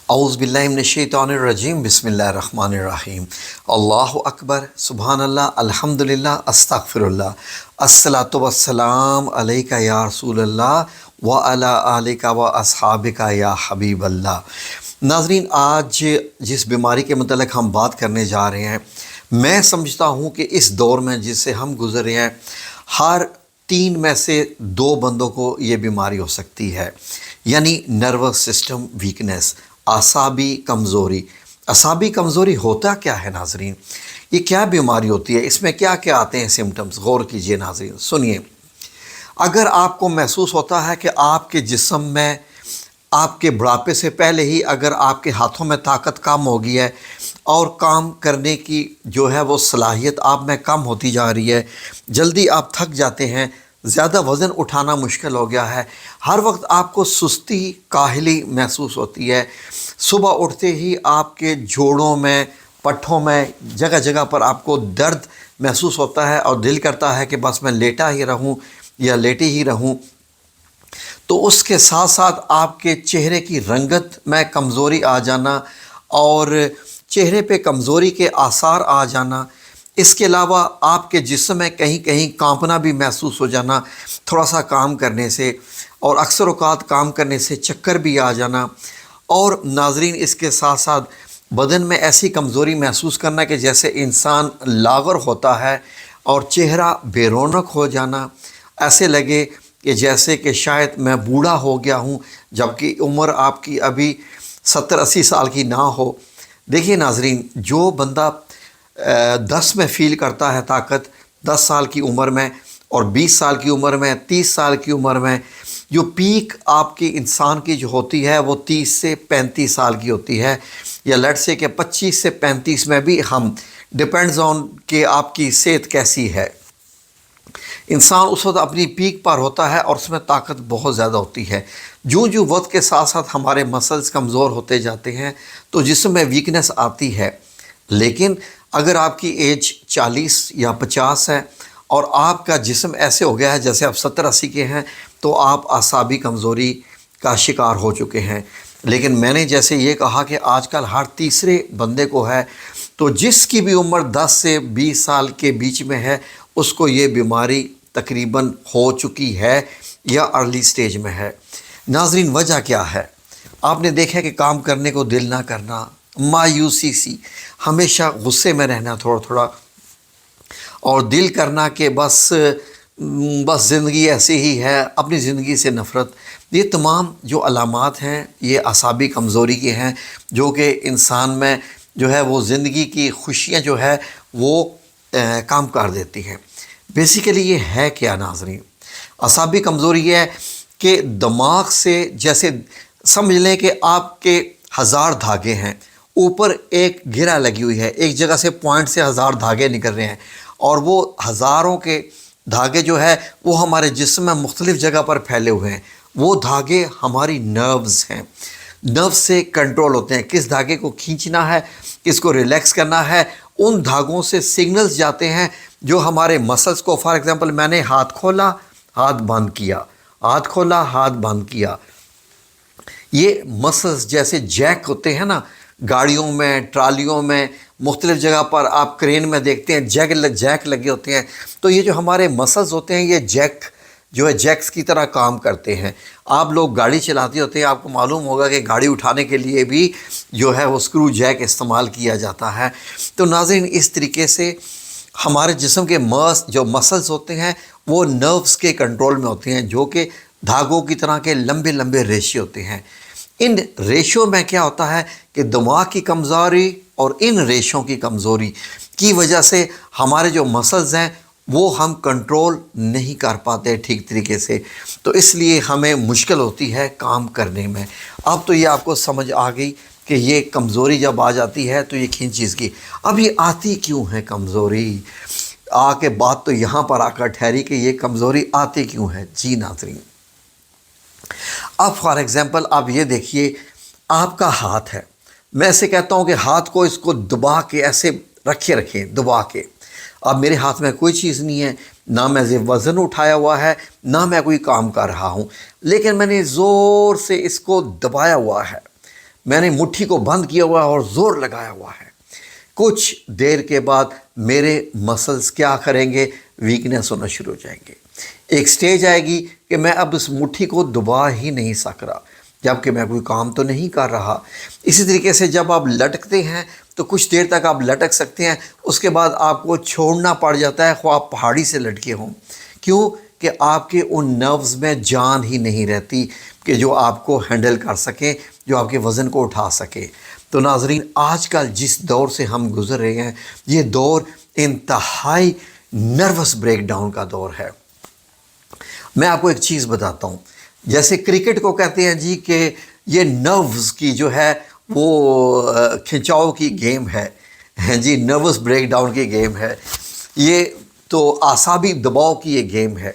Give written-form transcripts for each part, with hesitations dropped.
اعوذ باللہ من الشیطان الرجیم بسم اللہ الرحمن الرحیم اللہ اکبر سبحان اللہ الحمدللہ استغفر اللہ الصلاۃ والسلام علیکہ یا رسول اللہ وعلی آلک و اصحابک یا حبیب اللہ۔ ناظرین، آج جس بیماری کے متعلق ہم بات کرنے جا رہے ہیں، میں سمجھتا ہوں کہ اس دور میں جس سے ہم گزر رہے ہیں، ہر 3 میں سے 2 بندوں کو یہ بیماری ہو سکتی ہے، یعنی نروس سسٹم ویکنس، اعصابی کمزوری۔ اعصابی کمزوری ہوتا کیا ہے ناظرین؟ یہ کیا بیماری ہوتی ہے؟ اس میں کیا کیا آتے ہیں سمٹمز؟ غور کیجئے ناظرین، سنیے۔ اگر آپ کو محسوس ہوتا ہے کہ آپ کے جسم میں آپ کے بڑھاپے سے پہلے ہی اگر آپ کے ہاتھوں میں طاقت کم ہو گئی ہے اور کام کرنے کی جو ہے وہ صلاحیت آپ میں کم ہوتی جا رہی ہے، جلدی آپ تھک جاتے ہیں، زیادہ وزن اٹھانا مشکل ہو گیا ہے، ہر وقت آپ کو سستی کاہلی محسوس ہوتی ہے، صبح اٹھتے ہی آپ کے جوڑوں میں، پٹھوں میں، جگہ جگہ پر آپ کو درد محسوس ہوتا ہے اور دل کرتا ہے کہ بس میں لیٹا ہی رہوں یا لیٹی ہی رہوں، تو اس کے ساتھ ساتھ آپ کے چہرے کی رنگت میں کمزوری آ جانا اور چہرے پہ کمزوری کے آثار آ جانا، اس کے علاوہ آپ کے جسم میں کہیں کہیں کانپنا بھی محسوس ہو جانا تھوڑا سا کام کرنے سے، اور اکثر اوقات کام کرنے سے چکر بھی آ جانا، اور ناظرین اس کے ساتھ ساتھ بدن میں ایسی کمزوری محسوس کرنا کہ جیسے انسان لاغر ہوتا ہے اور چہرہ بے رونق ہو جانا، ایسے لگے کہ جیسے کہ شاید میں بوڑھا ہو گیا ہوں جبکہ عمر آپ کی ابھی 70-80 سال کی نہ ہو۔ دیکھیے ناظرین، جو بندہ 10 میں فیل کرتا ہے طاقت، 10 سال کی عمر میں اور 20 سال کی عمر میں، 30 سال کی عمر میں، جو پیک آپ کی انسان کی جو ہوتی ہے وہ 30 سے 35 سال کی ہوتی ہے، یا لیٹ سے کہ 25 سے 35 میں بھی ہم ڈپینڈز آن کہ آپ کی صحت کیسی ہے۔ انسان اس وقت اپنی پیک پر ہوتا ہے اور اس میں طاقت بہت زیادہ ہوتی ہے۔ جو وقت کے ساتھ ساتھ ہمارے مسلز کمزور ہوتے جاتے ہیں تو جسم میں ویکنس آتی ہے، لیکن اگر آپ کی ایج 40 یا 50 ہے اور آپ کا جسم ایسے ہو گیا ہے جیسے آپ 70-80 کے ہیں، تو آپ اعصابی کمزوری کا شکار ہو چکے ہیں۔ لیکن میں نے جیسے یہ کہا کہ آج کل ہر تیسرے بندے کو ہے، تو جس کی بھی عمر 10 سے 20 سال کے بیچ میں ہے اس کو یہ بیماری تقریباً ہو چکی ہے یا ارلی سٹیج میں ہے۔ ناظرین، وجہ کیا ہے؟ آپ نے دیکھا کہ کام کرنے کو دل نہ کرنا، مایوسی سی، ہمیشہ غصے میں رہنا تھوڑا تھوڑا، اور دل کرنا کہ بس زندگی ایسی ہی ہے، اپنی زندگی سے نفرت۔ یہ تمام جو علامات ہیں یہ اعصابی کمزوری کے ہیں، جو کہ انسان میں جو ہے وہ زندگی کی خوشیاں جو ہے وہ کام کر دیتی ہیں۔ بیسیکلی یہ ہے کیا ناظرین؟ اعصابی کمزوری یہ ہے کہ دماغ سے، جیسے سمجھ لیں کہ آپ کے 1000 دھاگے ہیں، اوپر ایک گرہ لگی ہوئی ہے، ایک جگہ سے پوائنٹ سے 1000 دھاگے نکل رہے ہیں، اور وہ ہزاروں کے دھاگے جو ہے وہ ہمارے جسم میں مختلف جگہ پر پھیلے ہوئے ہیں۔ وہ دھاگے ہماری نروز ہیں، نروز سے کنٹرول ہوتے ہیں، کس دھاگے کو کھینچنا ہے، کس کو ریلیکس کرنا ہے، ان دھاگوں سے سگنلز جاتے ہیں جو ہمارے مسلز کو، فار ایگزامپل میں نے ہاتھ کھولا، ہاتھ بند کیا، ہاتھ کھولا، ہاتھ بند کیا، یہ مسلز جیسے جیک ہوتے ہیں نا، گاڑیوں میں، ٹرالیوں میں، مختلف جگہ پر آپ کرین میں دیکھتے ہیں جیک لگے ہوتے ہیں، تو یہ جو ہمارے مسلز ہوتے ہیں یہ جیک جو ہے جیکس کی طرح کام کرتے ہیں۔ آپ لوگ گاڑی چلاتے ہوتے ہیں، آپ کو معلوم ہوگا کہ گاڑی اٹھانے کے لیے بھی جو ہے وہ اسکرو جیک استعمال کیا جاتا ہے۔ تو ناظرین، اس طریقے سے ہمارے جسم کے جو مسلز ہوتے ہیں وہ نروز کے کنٹرول میں ہوتے ہیں، جو کہ دھاگوں کی طرح کے لمبے لمبے ریشے ہوتے ہیں۔ ان ریشوں میں کیا ہوتا ہے کہ دماغ کی کمزوری اور ان ریشوں کی کمزوری کی وجہ سے ہمارے جو مسلز ہیں وہ ہم کنٹرول نہیں کر پاتے ٹھیک طریقے سے، تو اس لیے ہمیں مشکل ہوتی ہے کام کرنے میں۔ اب تو یہ آپ کو سمجھ آ گئی کہ یہ کمزوری جب آ جاتی ہے تو یہ کن چیز کی۔ اب یہ آتی کیوں ہے کمزوری؟ آ کے بات تو یہاں پر آ کر ٹھہری کہ یہ کمزوری آتی کیوں ہے۔ جی ناظرین، اب فار ایگزامپل آپ یہ دیکھیے، آپ کا ہاتھ ہے، میں ایسے کہتا ہوں کہ ہاتھ کو اس کو دبا کے ایسے رکھیں دبا کے۔ اب میرے ہاتھ میں کوئی چیز نہیں ہے، نہ میں وزن اٹھایا ہوا ہے، نہ میں کوئی کام کر رہا ہوں، لیکن میں نے زور سے اس کو دبایا ہوا ہے۔ میں نے مٹھی کو بند کیا ہوا ہے اور زور لگایا ہوا ہے۔ کچھ دیر کے بعد میرے مسلز کیا کریں گے؟ ویکنیس ہونا شروع ہو جائیں گے۔ ایک سٹیج آئے گی کہ میں اب اس مٹھی کو دبا ہی نہیں سک رہا، جبکہ میں کوئی کام تو نہیں کر رہا۔ اسی طریقے سے جب آپ لٹکتے ہیں تو کچھ دیر تک آپ لٹک سکتے ہیں، اس کے بعد آپ کو چھوڑنا پڑ جاتا ہے، خواہ آپ پہاڑی سے لٹکے ہوں۔ کیوں؟ کہ آپ کے ان نروز میں جان ہی نہیں رہتی کہ جو آپ کو ہینڈل کر سکیں، جو آپ کے وزن کو اٹھا سکے۔ تو ناظرین، آج کل جس دور سے ہم گزر رہے ہیں، یہ دور انتہائی نروس بریک ڈاؤن کا دور ہے۔ میں آپ کو ایک چیز بتاتا ہوں، جیسے کرکٹ کو کہتے ہیں جی کہ یہ نروز کی جو ہے وہ کھنچاؤ کی گیم ہے جی، نروس بریک ڈاؤن کی گیم ہے، یہ تو اعصابی دباؤ کی یہ گیم ہے۔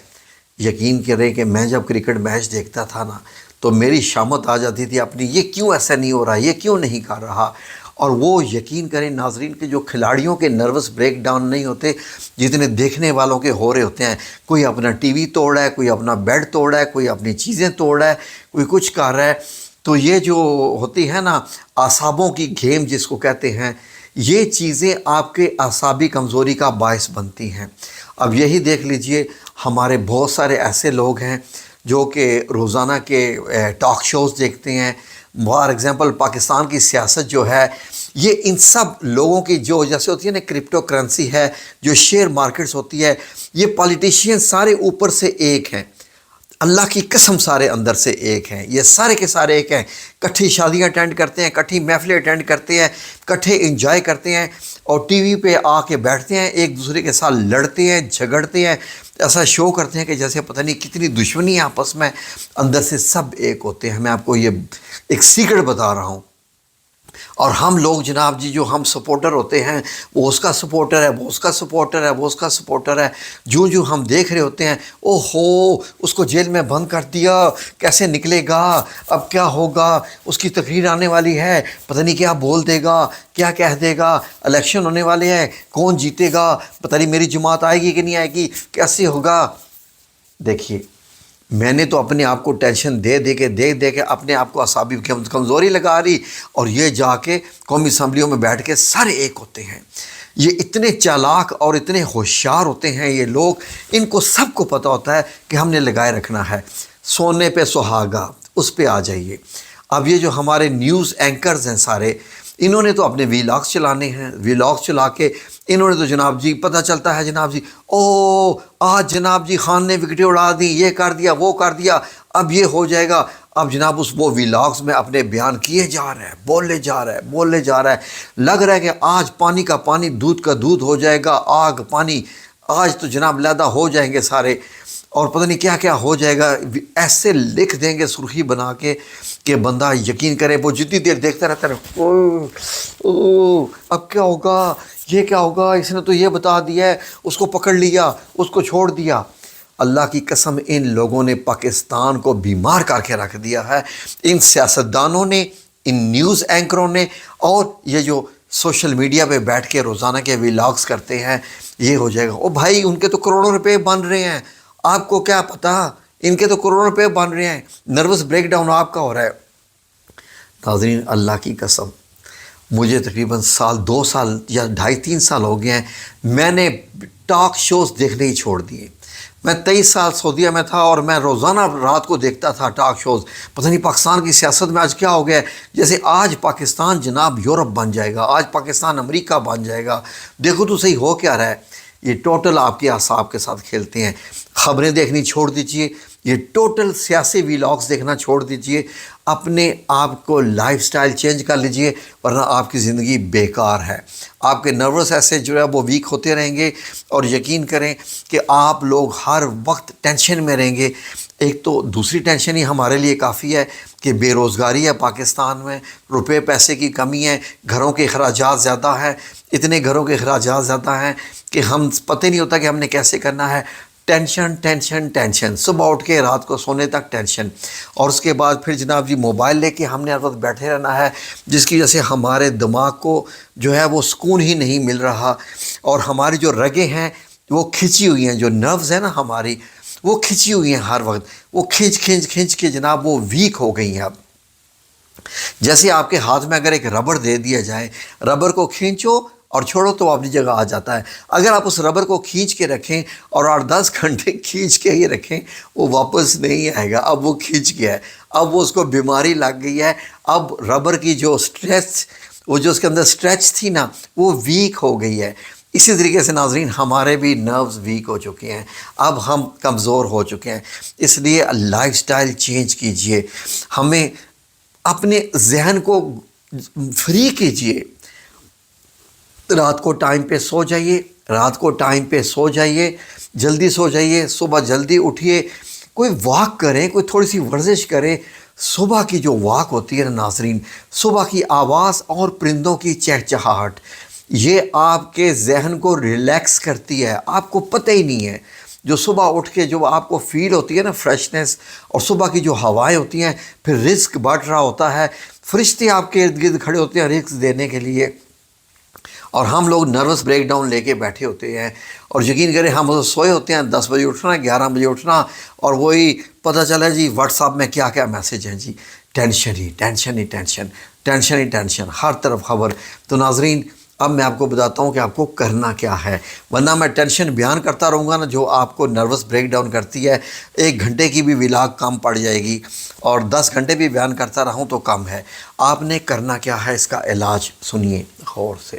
یقین کریں کہ میں جب کرکٹ میچ دیکھتا تھا نا تو میری شامت آ جاتی تھی اپنی، یہ کیوں ایسا نہیں ہو رہا، یہ کیوں نہیں کر رہا۔ اور وہ یقین کریں ناظرین کہ جو کھلاڑیوں کے نروس بریک ڈاؤن نہیں ہوتے جتنے دیکھنے والوں کے ہو رہے ہوتے ہیں۔ کوئی اپنا ٹی وی توڑ رہا ہے، کوئی اپنا بیڈ توڑ رہا ہے، کوئی اپنی چیزیں توڑ رہا ہے، کوئی کچھ کر رہا ہے۔ تو یہ جو ہوتی ہے نا اعصابوں کی گیم جس کو کہتے ہیں، یہ چیزیں آپ کے اعصابی کمزوری کا باعث بنتی ہیں۔ اب یہی دیکھ لیجئے، ہمارے بہت سارے ایسے لوگ ہیں جو کہ روزانہ کے ٹاک شوز دیکھتے ہیں۔ فار ایگزامپل پاکستان کی سیاست جو ہے، یہ ان سب لوگوں کی جو جیسے ہوتی ہے نا کرپٹو کرنسی ہے، جو شیئر مارکیٹس ہوتی ہے، یہ پالیٹیشین سارے اوپر سے ایک ہیں، اللہ کی قسم سارے اندر سے ایک ہیں، یہ سارے کے سارے ایک ہیں۔ کٹھی شادیاں اٹینڈ کرتے ہیں، کٹھی محفلیں اٹینڈ کرتے ہیں، کٹھے انجوائے کرتے ہیں، اور ٹی وی پہ آ کے بیٹھتے ہیں، ایک دوسرے کے ساتھ لڑتے ہیں، جھگڑتے ہیں، ایسا شو کرتے ہیں کہ جیسے پتہ نہیں کتنی دشمنی آپس میں، اندر سے سب ایک ہوتے ہیں۔ میں آپ کو یہ ایک سیکرٹ بتا رہا ہوں۔ اور ہم لوگ جناب جی جو ہم سپورٹر ہوتے ہیں، وہ اس کا سپورٹر ہے، وہ اس کا سپورٹر ہے، وہ اس کا سپورٹر ہے، جو ہم دیکھ رہے ہوتے ہیں، او ہو اس کو جیل میں بند کر دیا، کیسے نکلے گا، اب کیا ہوگا، اس کی تقریر آنے والی ہے، پتہ نہیں کیا بول دے گا، کیا کہہ دے گا، الیکشن ہونے والے ہیں، کون جیتے گا، پتہ نہیں میری جماعت آئے گی کہ نہیں آئے گی، کیسے ہوگا۔ دیکھیے، میں نے تو اپنے آپ کو ٹینشن دے کے اپنے آپ کو اعصابی کمزوری لگا رہی، اور یہ جا کے قومی اسمبلیوں میں بیٹھ کے سارے ایک ہوتے ہیں۔ یہ اتنے چالاک اور اتنے ہوشیار ہوتے ہیں یہ لوگ، ان کو سب کو پتہ ہوتا ہے کہ ہم نے لگائے رکھنا ہے۔ سونے پہ سہاگا، اس پہ آ جائیے۔ اب یہ جو ہمارے نیوز اینکرز ہیں سارے، انہوں نے تو اپنے ویلاگز چلانے ہیں، ویلاگز چلا کے انہوں نے تو جناب جی پتہ چلتا ہے جناب جی، او آج جناب جی خان نے وکٹیں اڑا دی، یہ کر دیا، وہ کر دیا، اب یہ ہو جائے گا۔ اب جناب اس وہ ویلاگز میں اپنے بیان کیے جا رہے ہیں، بولے جا رہا ہے، لگ رہا ہے کہ آج پانی کا پانی، دودھ کا دودھ ہو جائے گا، آگ پانی آج تو جناب لیدہ ہو جائیں گے سارے، اور پتہ نہیں کیا کیا ہو جائے گا۔ ایسے لکھ دیں گے سرخی بنا کے کہ بندہ یقین کرے، وہ جتنی دیر دیکھتا رہتا ہے، اب کیا ہوگا، یہ کیا ہوگا، اس نے تو یہ بتا دیا ہے، اس کو پکڑ لیا، اس کو چھوڑ دیا۔ اللہ کی قسم ان لوگوں نے پاکستان کو بیمار کر کے رکھ دیا ہے، ان سیاستدانوں نے، ان نیوز اینکروں نے، اور یہ جو سوشل میڈیا پہ بیٹھ کے روزانہ کے ویلاگز کرتے ہیں، یہ ہو جائے گا۔ او بھائی، ان کے تو کروڑوں روپے بن رہے ہیں، آپ کو کیا پتہ، ان کے تو کروڑوں روپے بن رہے ہیں، نروس بریک ڈاؤن آپ کا ہو رہا ہے۔ ناظرین، اللہ کی قسم، مجھے تقریباً دو سال یا 2.5-3 سال ہو گئے ہیں، میں نے ٹاک شوز دیکھنے ہی چھوڑ دیے۔ میں 23 سال سعودیہ میں تھا اور میں روزانہ رات کو دیکھتا تھا ٹاک شوز۔ پتہ نہیں پاکستان کی سیاست میں آج کیا ہو گیا ہے، جیسے آج پاکستان جناب یورپ بن جائے گا، آج پاکستان امریکہ بن جائے گا۔ دیکھو تو صحیح ہو کیا رہا ہے، یہ ٹوٹل آپ کے اعصاب کے ساتھ کھیلتے ہیں۔ خبریں دیکھنی چھوڑ دیجئے، یہ ٹوٹل سیاسی ویلاگز دیکھنا چھوڑ دیجئے، اپنے آپ کو لائف سٹائل چینج کر لیجئے، ورنہ آپ کی زندگی بیکار ہے۔ آپ کے نروس ایسے جو ہے وہ ویک ہوتے رہیں گے، اور یقین کریں کہ آپ لوگ ہر وقت ٹینشن میں رہیں گے۔ ایک تو دوسری ٹینشن ہی ہمارے لیے کافی ہے کہ بے روزگاری ہے پاکستان میں، روپے پیسے کی کمی ہے، گھروں کے اخراجات زیادہ ہیں، اتنے گھروں کے اخراجات زیادہ ہیں کہ ہم پتہ نہیں ہوتا کہ ہم نے کیسے کرنا ہے۔ ٹینشن ٹینشن ٹینشن، صبح اٹھ کے رات کو سونے تک ٹینشن، اور اس کے بعد پھر جناب جی موبائل لے کے ہم نے ہر وقت بیٹھے رہنا ہے، جس کی وجہ سے ہمارے دماغ کو جو ہے وہ سکون ہی نہیں مل رہا، اور ہماری جو رگیں ہیں وہ کھنچی ہوئی ہیں، جو نروز ہیں نا ہماری، وہ کھنچی ہوئی ہیں ہر وقت، وہ کھنچ کے جناب وہ ویک ہو گئی ہیں اب۔ جیسے آپ کے ہاتھ میں اگر ایک ربڑ دے دیا جائے، ربڑ کو کھینچو اور چھوڑو تو وہ اپنی جگہ آ جاتا ہے۔ اگر آپ اس ربڑ کو کھینچ کے رکھیں اور 8-10 گھنٹے کھینچ کے ہی رکھیں، وہ واپس نہیں آئے گا۔ اب وہ کھینچ گیا ہے، اب وہ اس کو بیماری لگ گئی ہے، اب ربڑ کی جو اسٹریچ، وہ جو اس کے اندر اسٹریچ تھی نا، وہ ویک ہو گئی ہے۔ اسی طریقے سے ناظرین ہمارے بھی نروز ویک ہو چکے ہیں، اب ہم کمزور ہو چکے ہیں۔ اس لیے لائف سٹائل چینج کیجئے، ہمیں اپنے ذہن کو فری کیجئے۔ رات کو ٹائم پہ سو جائیے، رات کو ٹائم پہ سو جائیے، جلدی سو جائیے، صبح جلدی اٹھیے، کوئی واک کریں، کوئی تھوڑی سی ورزش کریں۔ صبح کی جو واک ہوتی ہے نا ناظرین، صبح کی آواز اور پرندوں کی چہچہاہٹ، یہ آپ کے ذہن کو ریلیکس کرتی ہے، آپ کو پتہ ہی نہیں ہے۔ جو صبح اٹھ کے جو آپ کو فیل ہوتی ہے نا فریشنس، اور صبح کی جو ہوائیں ہوتی ہیں، پھر رزق بڑھ رہا ہوتا ہے، فرشتے آپ کے ارد گرد کھڑے ہوتے ہیں رزق دینے کے لیے، اور ہم لوگ نروس بریک ڈاؤن لے کے بیٹھے ہوتے ہیں۔ اور یقین کریں ہم سوئے ہوتے ہیں 10 بجے اٹھنا، 11 بجے اٹھنا، اور وہی پتہ چلا جی واٹس ایپ میں کیا کیا میسیج ہیں جی، ٹینشن ہی ٹینشن ہی ٹینشن، ٹینشن ہی ٹینشن، ہر طرف خبر۔ تو ناظرین اب میں آپ کو بتاتا ہوں کہ آپ کو کرنا کیا ہے، ورنہ میں ٹینشن بیان کرتا رہوں گا نا جو آپ کو نروس بریک ڈاؤن کرتی ہے، 1 گھنٹے کی بھی ولاگ کم پڑ جائے گی، اور 10 گھنٹے بھی بیان کرتا رہوں تو کم ہے۔ آپ نے کرنا کیا ہے، اس کا علاج سنیے غور سے،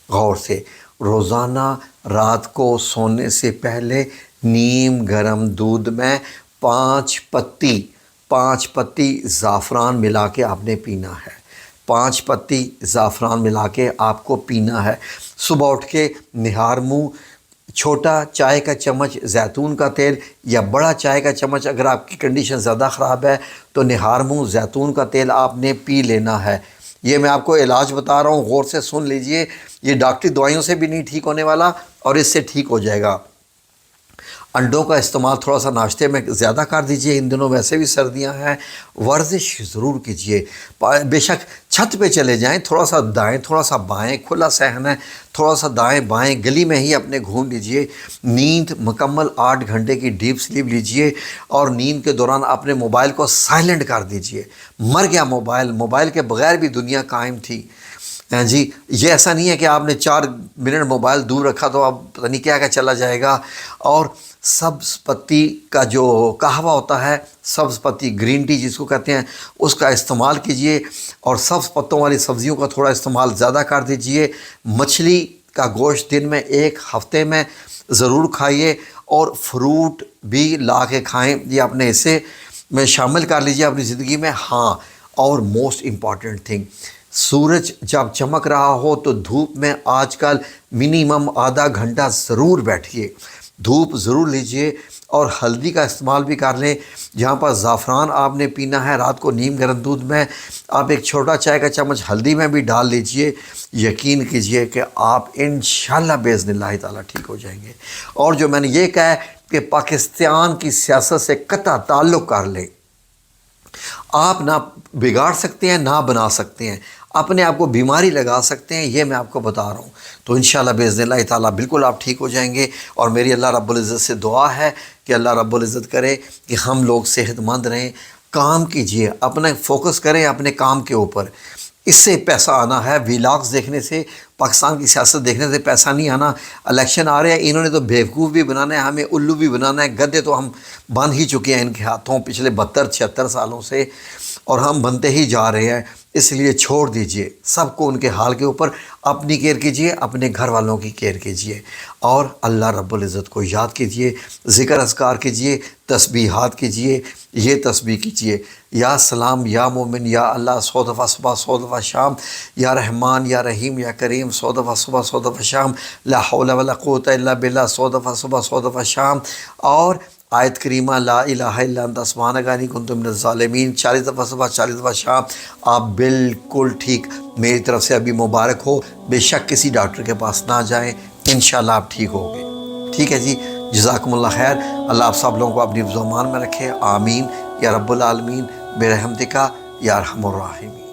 غور سے۔ روزانہ رات کو سونے سے پہلے نیم گرم دودھ میں 5 پتی زعفران ملا کے آپ نے پینا ہے، 5 پتی زعفران ملا کے آپ کو پینا ہے۔ صبح اٹھ کے نہار منہ چھوٹا چائے کا چمچ زیتون کا تیل، یا بڑا چائے کا چمچ اگر آپ کی کنڈیشن زیادہ خراب ہے تو نہار منہ زیتون کا تیل آپ نے پی لینا ہے۔ یہ میں آپ کو علاج بتا رہا ہوں، غور سے سن لیجئے، یہ ڈاکٹری دوائیوں سے بھی نہیں ٹھیک ہونے والا، اور اس سے ٹھیک ہو جائے گا۔ انڈوں کا استعمال تھوڑا سا ناشتے میں زیادہ کر دیجئے، ان دنوں ویسے بھی سردیاں ہیں۔ ورزش ضرور کیجئے، بے شک چھت پہ چلے جائیں، تھوڑا سا دائیں تھوڑا سا بائیں، کھلا صحن ہے، تھوڑا سا دائیں بائیں گلی میں ہی اپنے گھوم لیجئے۔ نیند مکمل 8 گھنٹے کی ڈیپ سلیپ لیجئے، اور نیند کے دوران اپنے موبائل کو سائلنٹ کر دیجئے۔ مر گیا موبائل کے بغیر بھی دنیا قائم تھی جی۔ یہ ایسا نہیں ہے کہ آپ نے 4 منٹ موبائل دور رکھا تو اب پتہ نہیں کیا چلا جائے گا۔ اور سبز پتی کا جو قہوہ ہوتا ہے، سبز پتی گرین ٹی جس کو کہتے ہیں، اس کا استعمال کیجئے، اور سبز پتوں والی سبزیوں کا تھوڑا استعمال زیادہ کر دیجئے۔ مچھلی کا گوشت دن میں 1 ہفتے میں ضرور کھائیے، اور فروٹ بھی لا کے کھائیں، یہ اپنے حصے میں شامل کر لیجئے اپنی زندگی میں۔ ہاں، اور موسٹ امپورٹنٹ تھنگ، سورج جب چمک رہا ہو تو دھوپ میں آج کل منیمم آدھا گھنٹہ ضرور بیٹھیے، دھوپ ضرور لیجئے، اور ہلدی کا استعمال بھی کر لیں۔ جہاں پر زعفران آپ نے پینا ہے رات کو نیم گرم دودھ میں، آپ ایک چھوٹا چائے کا چمچ ہلدی میں بھی ڈال لیجئے۔ یقین کیجئے کہ آپ انشاءاللہ باذن اللہ تعالیٰ ٹھیک ہو جائیں گے۔ اور جو میں نے یہ کہا ہے کہ پاکستان کی سیاست سے قطع تعلق کر لیں، آپ نہ بگاڑ سکتے ہیں نہ بنا سکتے ہیں، اپنے آپ کو بیماری لگا سکتے ہیں، یہ میں آپ کو بتا رہا ہوں۔ تو انشاءاللہ باذن اللہ تعالیٰ بالکل آپ ٹھیک ہو جائیں گے۔ اور میری اللہ رب العزت سے دعا ہے کہ اللہ رب العزت کرے کہ ہم لوگ صحت مند رہیں۔ کام کیجئے، اپنا فوکس کریں اپنے کام کے اوپر، اس سے پیسہ آنا ہے۔ ویلاگز دیکھنے سے، پاکستان کی سیاست دیکھنے سے پیسہ نہیں آنا۔ الیکشن آ رہے ہیں، انہوں نے تو بیوقوف بھی بنانا ہے، ہمیں الو بھی بنانا ہے، گدے تو ہم بن ہی چکے ہیں ان کے ہاتھوں پچھلے 72-76 سالوں سے، اور ہم بنتے ہی جا رہے ہیں۔ اس لیے چھوڑ دیجئے سب کو ان کے حال کے اوپر، اپنی کیئر کیجئے، اپنے گھر والوں کی کیئر کیجئے، اور اللہ رب العزت کو یاد کیجئے، ذکر اذکار کیجئے، تسبیحات کیجئے۔ یہ تسبیح کیجئے، یا سلام یا مومن یا اللہ 100 دفعہ صبح 100 دفعہ شام، یا رحمان یا رحیم یا کریم 100 دفعہ صبح 100 دفعہ شام، لا حول ولا قوت الا باللہ 100 دفعہ صبح 100 دفعہ شام، اور آیت کریمہ لا الہ الا انت سبحانک انی کنت من الظالمین 40 دفعہ صبح 40 دفعہ شام۔ آپ بالکل ٹھیک، میری طرف سے ابھی مبارک ہو، بے شک کسی ڈاکٹر کے پاس نہ جائیں، انشاءاللہ آپ ٹھیک ہو گے۔ ٹھیک ہے جی، جزاکم اللہ خیر۔ اللہ آپ سب لوگوں کو اپنی حفظ و امان میں رکھے، آمین یا رب العالمین، برحمتک یا ارحم الراحمین۔